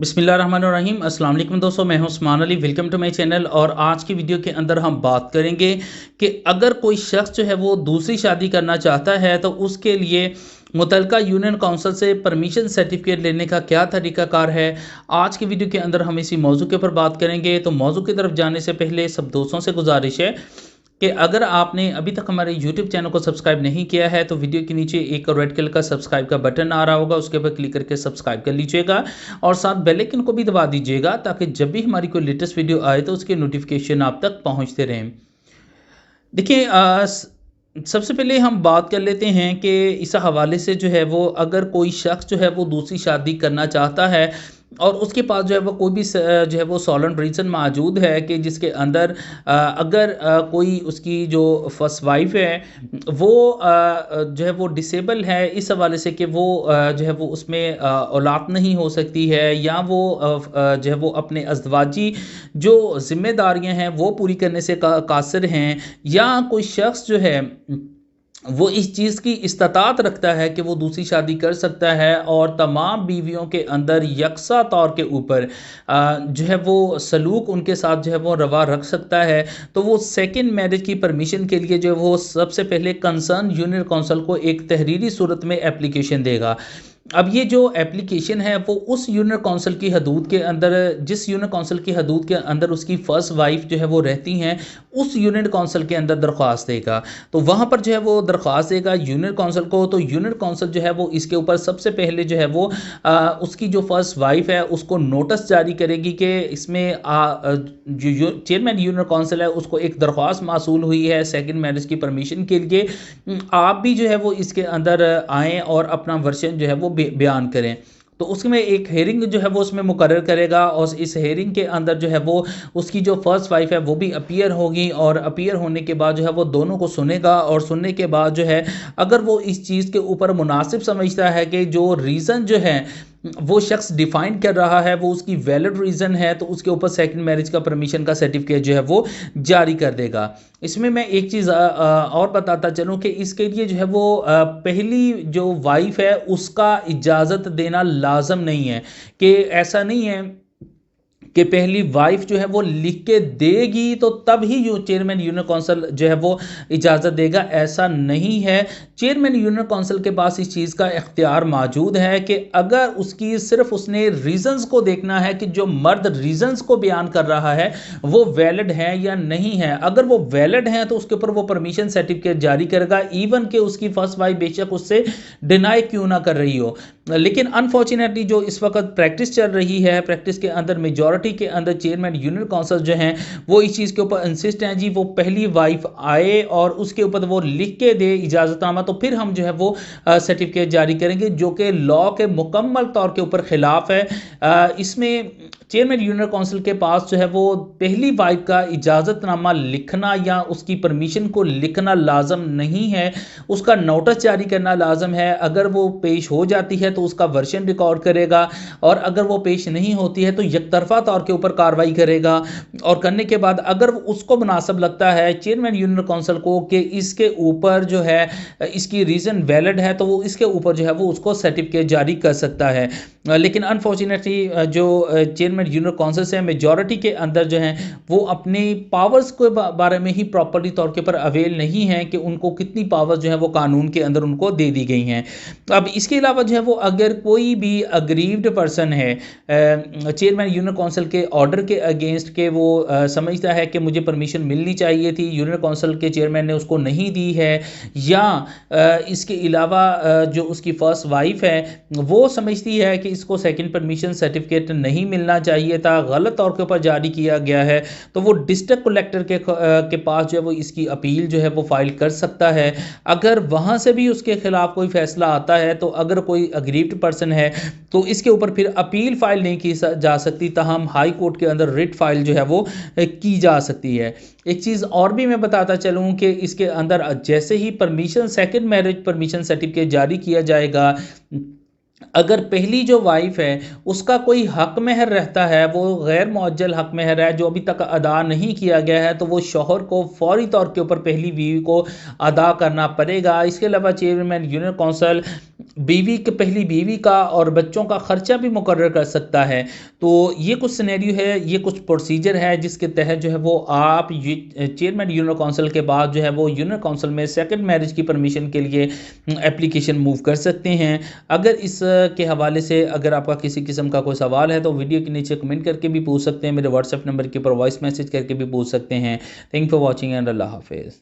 बिस्मिल्लाहिर्रहमानिर्रहीम अस्सलाम वालेकुम दोस्तों, मैं हूं Usman Ali. Welcome to my channel. और आज की वीडियो के अंदर हम बात करेंगे कि अगर कोई शख्स जो है वो दूसरी शादी करना चाहता है तो उसके लिए मुतलका यूनियन काउंसिल से परमिशन सर्टिफिकेट लेने का क्या तरीकाकार है। आज की वीडियो के अंदर हम इसी मौजू के ऊपर बात करेंगे। तो मौजू की तरफ जाने से पहले सब दोस्तों से गुजारिश है कि अगर आपने अभी तक हमारे YouTube चैनल को सब्सक्राइब नहीं किया है तो वीडियो के नीचे एक रेड कलर का सब्सक्राइब का बटन आ रहा होगा, उसके ऊपर क्लिक करके सब्सक्राइब कर लीजिएगा और साथ बेल आइकन को भी दबा दीजिएगा ताकि जब भी हमारी कोई लेटेस्ट वीडियो आए तो उसके नोटिफिकेशन आप तक पहुंचते रहें। देखिए, सबसे पहले हम बात कर लेते हैं कि इस हवाले से जो है वो अगर कोई शख्स जो है वो दूसरी शादी करना चाहता है और उसके पास जो है वो कोई भी जो है वो सॉलिड रीज़न मौजूद है कि जिसके अंदर अगर कोई उसकी जो फर्स्ट वाइफ है वो जो है वो डिसेबल है इस हवाले से कि वो जो है वो उसमें औलाद नहीं हो सकती है, या वो जो है वो अपने अज़दवाजी जो ज़िम्मेदारियां हैं वो पूरी करने से कासिर हैं, या कोई शख्स जो है वो इस चीज़ की इस्तात रखता है कि वो दूसरी शादी कर सकता है और तमाम बीवियों के अंदर यकसा तौर के ऊपर जो है वो सलूक उनके साथ जो है वो रवा रख सकता है, तो वो सेकंड मैरिज की परमिशन के लिए जो है वो सबसे पहले कंसर्न यूनियन काउंसिल को एक तहरीरी सूरत में एप्लीकेशन देगा। अब ये जो एप्लीकेशन है वो उस यूनियन काउंसिल की हदूद के अंदर, जिस यूनियन काउंसिल की हदूद के अंदर उसकी फर्स्ट वाइफ जो है वो रहती हैं, उस यूनियन काउंसिल के अंदर दरख्वास्त देगा। तो वहाँ पर जो है वो दरख्वास्त देगा यूनियन काउंसिल को, तो यूनियन काउंसिल जो है वो इसके ऊपर सबसे पहले जो है वो उसकी जो फर्स्ट वाइफ है उसको नोटिस जारी करेगी कि इसमें जो चेयरमैन यूनियन काउंसिल है उसको एक दरख्वास्त मासूल हुई है सेकंड मैरिज की परमिशन के लिए। आप भी जो है वो इसके अंदर आएँ और अपना वर्शन जो है वो बयान करें। तो उसमें एक हेयरिंग जो है वो उसमें मुकर्रर करेगा और इस हेयरिंग के अंदर जो है वो उसकी जो फर्स्ट वाइफ है वो भी अपीयर होगी, और अपीयर होने के बाद जो है वो दोनों को सुनेगा, और सुनने के बाद जो है अगर वो इस चीज़ के ऊपर मुनासिब समझता है कि जो रीज़न जो है वो शख्स डिफाइन कर रहा है वो उसकी वैलिड रीज़न है, तो उसके ऊपर सेकंड मैरिज का परमिशन का सर्टिफिकेट जो है वो जारी कर देगा। इसमें मैं एक चीज़ और बताता चलूँ कि इसके लिए जो है वो पहली जो वाइफ है उसका इजाज़त देना लाजम नहीं है, कि ऐसा नहीं है कि पहली वाइफ जो है वो लिख के देगी तो तब ही जो चेयरमैन यूनियन काउंसिल जो है वो इजाज़त देगा, ऐसा नहीं है। चेयरमैन यूनियन काउंसिल के पास इस चीज़ का इख्तियार मौजूद है कि अगर उसकी सिर्फ उसने रीज़न्स को देखना है कि जो मर्द रीज़न्स को बयान कर रहा है वो वैलिड है या नहीं है। अगर वो वैलिड हैं तो उसके ऊपर वो परमिशन सर्टिफिकेट जारी करेगा, इवन कि उसकी फर्स्ट वाइफ बेशक उससे डिनाई क्यों ना कर रही हो। लेकिन अनफॉर्चुनेटली जो इस वक्त प्रैक्टिस चल रही है, प्रैक्टिस के अंदर मेजॉरिटी के अंदर चेयरमैन यूनियन काउंसिल जो हैं वो इस चीज़ के ऊपर इंसिस्ट हैं जी, वो पहली वाइफ आए और उसके ऊपर वो लिख के दे इजाज़तनामा, तो फिर हम जो है वो सर्टिफिकेट जारी करेंगे, जो कि लॉ के मुकम्मल तौर के ऊपर खिलाफ है। इसमें चेयरमैन यूनियन काउंसिल के पास जो है वो पहली वाइफ का इजाज़तनामा लिखना या उसकी परमिशन को लिखना लाजम नहीं है, उसका नोटिस जारी करना लाजम है। अगर वो पेश हो जाती है तो उसका वर्शन रिकॉर्ड करेगा, और अगर वो पेश नहीं होती है तो यकतरफा तौर के ऊपर कार्रवाई करेगा, और करने के बाद अगर उसको मुनासिब लगता है चेयरमैन यूनियन काउंसिल को कि इसके ऊपर जो है इसकी रीज़न वैलिड है, तो वो इसके ऊपर जो है वो उसको सर्टिफिकेट जारी कर सकता है। लेकिन अनफॉर्चुनेटली जो चेयरमैन यूनियन काउंसिल से मेजॉरिटी के अंदर जो हैं वो अपनी पावर्स के बारे में ही प्रॉपर्ली तौर के ऊपर अवेल नहीं है कि उनको कितनी पावर्स जो है वो कानून के अंदर उनको दे दी गई हैं। अब इसके अलावा जो है वो अगर कोई भी अग्रीव्ड पर्सन है चेयरमैन यूनियन काउंसिल के ऑर्डर के अगेंस्ट के वो समझता है कि मुझे परमिशन मिलनी चाहिए थी, यूनियन काउंसिल के चेयरमैन ने उसको नहीं दी है, या इसके अलावा जो उसकी फर्स्ट वाइफ है वो समझती है कि इसको सेकंड परमिशन सर्टिफिकेट नहीं मिलना चाहिए था, गलत तौर के ऊपर जारी किया गया है, तो वो डिस्ट्रिक्ट कलेक्टर के पास जो है वो इसकी अपील जो है वो फाइल कर सकता है। अगर वहाँ से भी उसके खिलाफ कोई फैसला आता है तो अगर कोई अग्रीव्ड पर्सन है तो इसके ऊपर फिर अपील फाइल नहीं की जा सकती, तहम हाई कोर्ट के अंदर रिट फाइल जो है वो की जा सकती है। एक चीज़ और भी मैं बताता चलूँ कि इसके अंदर जैसे ही permission second marriage permission certificate जारी किया जाएगा, अगर पहली जो वाइफ है उसका कोई हक महर रहता है, वो गैर मुअज्जल हक महर है जो अभी तक अदा नहीं किया गया है, तो वो शौहर को फौरी तौर के ऊपर पहली बीवी को अदा करना पड़ेगा। इसके अलावा चेयरमैन यूनियन काउंसिल बीवी के पहली बीवी का और बच्चों का खर्चा भी मुकर्रर कर सकता है। तो ये कुछ सिनेरियो है, ये कुछ प्रोसीजर है जिसके तहत जो है वो आप चेयरमैन यूनियन काउंसिल के बाद जो है वो यूनियन काउंसिल में सेकंड मैरिज की परमिशन के लिए एप्लीकेशन मूव कर सकते हैं। अगर इस के हवाले से अगर आपका किसी किस्म का कोई सवाल है तो वीडियो के नीचे कमेंट करके भी पूछ सकते हैं, मेरे व्हाट्सएप नंबर के ऊपर वॉइस मैसेज करके भी पूछ सकते हैं। थैंक फॉर वॉचिंग एंड अल्लाह हाफिज़।